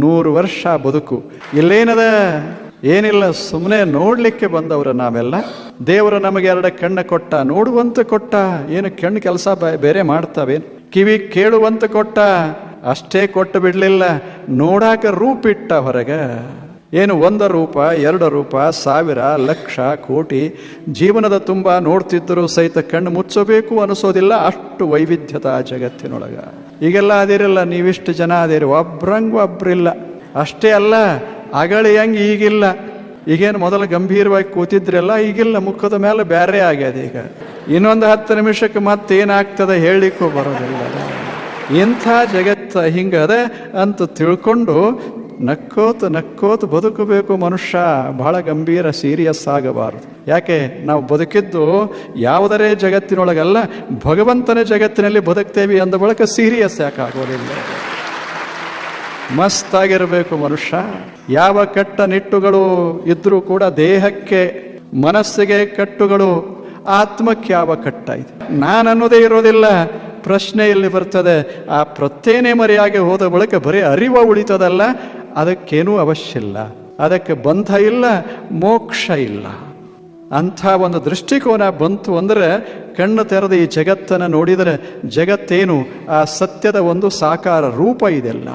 100 ವರ್ಷ ಬದುಕು. ಇಲ್ಲೇನದ, ಏನಿಲ್ಲ, ಸುಮ್ಮನೆ ನೋಡ್ಲಿಕ್ಕೆ ಬಂದವರು ನಾವೆಲ್ಲ. ದೇವರು ನಮಗೆ 2 ಕಣ್ಣು ಕೊಟ್ಟ, ನೋಡುವಂತ ಕೊಟ್ಟ. ಏನು ಕಣ್ಣು ಕೆಲಸ ಬೇರೆ ಮಾಡ್ತಾವೇನು? ಕಿವಿ ಕೇಳುವಂತ ಕೊಟ್ಟ, ಅಷ್ಟೇ ಕೊಟ್ಟು ಬಿಡ್ಲಿಲ್ಲ, ನೋಡಾಕ ರೂಪ ಇಟ್ಟ ಹೊರಗ. ಏನು 1 ರೂಪ, 2 ರೂಪ, 1000, ಲಕ್ಷ, ಕೋಟಿ ಜೀವನದ ತುಂಬ ನೋಡ್ತಿದ್ದರೂ ಸಹಿತ ಕಣ್ಣು ಮುಚ್ಚಬೇಕು ಅನಿಸೋದಿಲ್ಲ. ಅಷ್ಟು ವೈವಿಧ್ಯತ ಜಗತ್ತಿನೊಳಗ. ಈಗೆಲ್ಲ ಅದಿರಲ್ಲ, ನೀವಿಷ್ಟು ಜನ ಅದಿರಿ, ಒಬ್ರಂಗ್ ಒಬ್ರಿಲ್ಲ. ಅಷ್ಟೇ ಅಲ್ಲ, ಅಗಳಿಯಂಗೆ ಈಗಿಲ್ಲ. ಈಗೇನು ಮೊದಲು ಗಂಭೀರವಾಗಿ ಕೂತಿದ್ರಲ್ಲ, ಈಗಿಲ್ಲ, ಮುಖದ ಮೇಲೆ ಬೇರೆ ಆಗ್ಯದ. ಈಗ ಇನ್ನೊಂದು 10 ನಿಮಿಷಕ್ಕೆ ಮತ್ತೇನಾಗ್ತದೆ ಹೇಳಲಿಕ್ಕೂ ಬರೋದಿಲ್ಲ. ಇಂಥ ಜಗತ್ತು ಹಿಂಗದ ಅಂತ ತಿಳ್ಕೊಂಡು ನಕ್ಕೋತ ನಕ್ಕೋತ ಬದುಕಬೇಕು ಮನುಷ್ಯ. ಬಹಳ ಗಂಭೀರ, ಸೀರಿಯಸ್ ಆಗಬಾರದು. ಯಾಕೆ ನಾವು ಬದುಕಿದ್ದು ಯಾವುದರೇ ಜಗತ್ತಿನೊಳಗಲ್ಲ, ಭಗವಂತನ ಜಗತ್ತಿನಲ್ಲಿ ಬದುಕ್ತೇವೆ ಅಂದ ಬಳಿಕ ಸೀರಿಯಸ್ ಯಾಕೆ ಆಗೋದಿಲ್ಲ? ಮಸ್ತಾಗಿರಬೇಕು ಮನುಷ್ಯ. ಯಾವ ಕಟ್ಟ ನಿಟ್ಟುಗಳು ಇದ್ರೂ ಕೂಡ ದೇಹಕ್ಕೆ ಮನಸ್ಸಿಗೆ ಕಟ್ಟುಗಳು, ಆತ್ಮಕ್ಕೆ ಯಾವ ಕಟ್ಟ ಇದೆ? ನಾನನ್ನೋದೇ ಇರೋದಿಲ್ಲ. ಪ್ರಶ್ನೆ ಇಲ್ಲಿ ಬರ್ತದೆ, ಆ ಪ್ರತ್ಯೇನೆ ಮರೆಯಾಗಿ ಹೋದ ಬಳಿಕ ಬರೀ ಅರಿವು ಉಳಿತದಲ್ಲ, ಅದಕ್ಕೇನೂ ಅವಶ್ಯ ಇಲ್ಲ, ಅದಕ್ಕೆ ಬಂಧ ಇಲ್ಲ, ಮೋಕ್ಷ ಇಲ್ಲ. ಅಂಥ ಒಂದು ದೃಷ್ಟಿಕೋನ ಬಂತು ಅಂದರೆ ಕಣ್ಣು ತೆರೆದ ಈ ಜಗತ್ತನ್ನು ನೋಡಿದರೆ ಜಗತ್ತೇನು, ಆ ಸತ್ಯದ ಒಂದು ಸಾಕಾರ ರೂಪ ಇದೆಲ್ಲ.